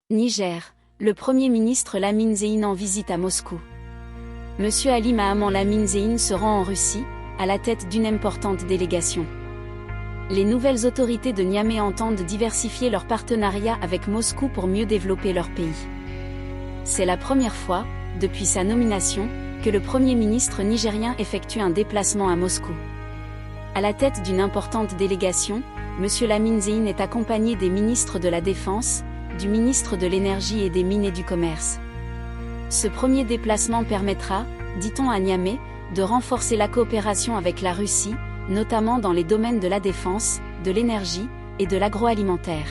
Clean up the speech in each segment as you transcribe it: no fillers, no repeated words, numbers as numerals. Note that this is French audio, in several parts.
Niger, le Premier ministre Lamine Zeine en visite à Moscou. Monsieur Ali Mahaman Lamine Zeine se rend en Russie, à la tête d'une importante délégation. Les nouvelles autorités de Niamey entendent diversifier leur partenariat avec Moscou pour mieux développer leur pays. C'est la première fois, depuis sa nomination, que le Premier ministre nigérien effectue un déplacement à Moscou. À la tête d'une importante délégation, Monsieur Lamine Zeine est accompagné des ministres de la Défense, du ministre de l'Énergie et des Mines et du Commerce. Ce premier déplacement permettra, dit-on à Niamey, de renforcer la coopération avec la Russie, notamment dans les domaines de la défense, de l'énergie et de l'agroalimentaire.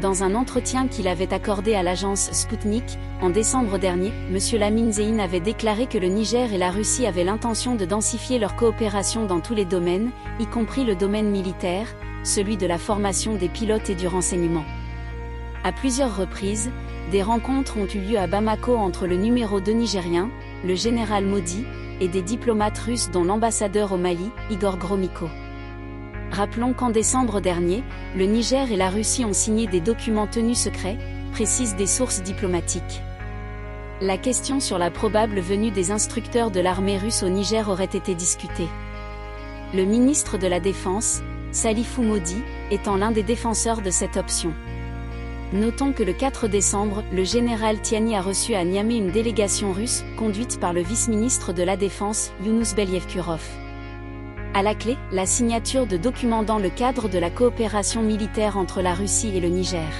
Dans un entretien qu'il avait accordé à l'agence Sputnik, en décembre dernier, M. Lamine Zeine avait déclaré que le Niger et la Russie avaient l'intention de densifier leur coopération dans tous les domaines, y compris le domaine militaire, celui de la formation des pilotes et du renseignement. À plusieurs reprises, des rencontres ont eu lieu à Bamako entre le numéro 2 nigérien, le général Modi, et des diplomates russes dont l'ambassadeur au Mali, Igor Gromyko. Rappelons qu'en décembre dernier, le Niger et la Russie ont signé des documents tenus secrets, précisent des sources diplomatiques. La question sur la probable venue des instructeurs de l'armée russe au Niger aurait été discutée. Le ministre de la Défense, Salifou Modi, étant l'un des défenseurs de cette option. Notons que le 4 décembre, le général Tiani a reçu à Niamey une délégation russe, conduite par le vice-ministre de la Défense, Younous Belyevkurov. À la clé, la signature de documents dans le cadre de la coopération militaire entre la Russie et le Niger.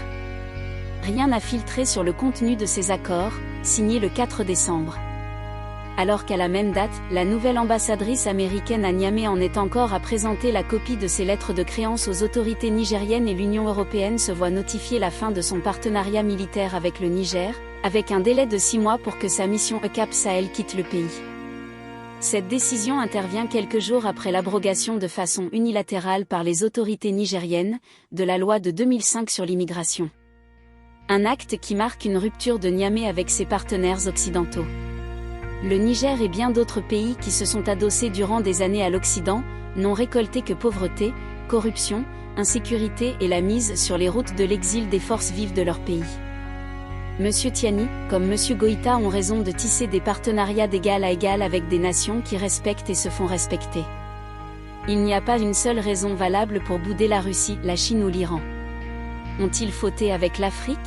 Rien n'a filtré sur le contenu de ces accords, signés le 4 décembre. Alors qu'à la même date, la nouvelle ambassadrice américaine à Niamey en est encore à présenter la copie de ses lettres de créance aux autorités nigériennes et l'Union européenne se voit notifier la fin de son partenariat militaire avec le Niger, avec un délai de 6 mois pour que sa mission EUCAP Sahel quitte le pays. Cette décision intervient quelques jours après l'abrogation de façon unilatérale par les autorités nigériennes, de la loi de 2005 sur l'immigration. Un acte qui marque une rupture de Niamey avec ses partenaires occidentaux. Le Niger et bien d'autres pays qui se sont adossés durant des années à l'Occident, n'ont récolté que pauvreté, corruption, insécurité et la mise sur les routes de l'exil des forces vives de leur pays. Monsieur Tiani, comme Monsieur Goïta ont raison de tisser des partenariats d'égal à égal avec des nations qui respectent et se font respecter. Il n'y a pas une seule raison valable pour bouder la Russie, la Chine ou l'Iran. Ont-ils fauté avec l'Afrique ?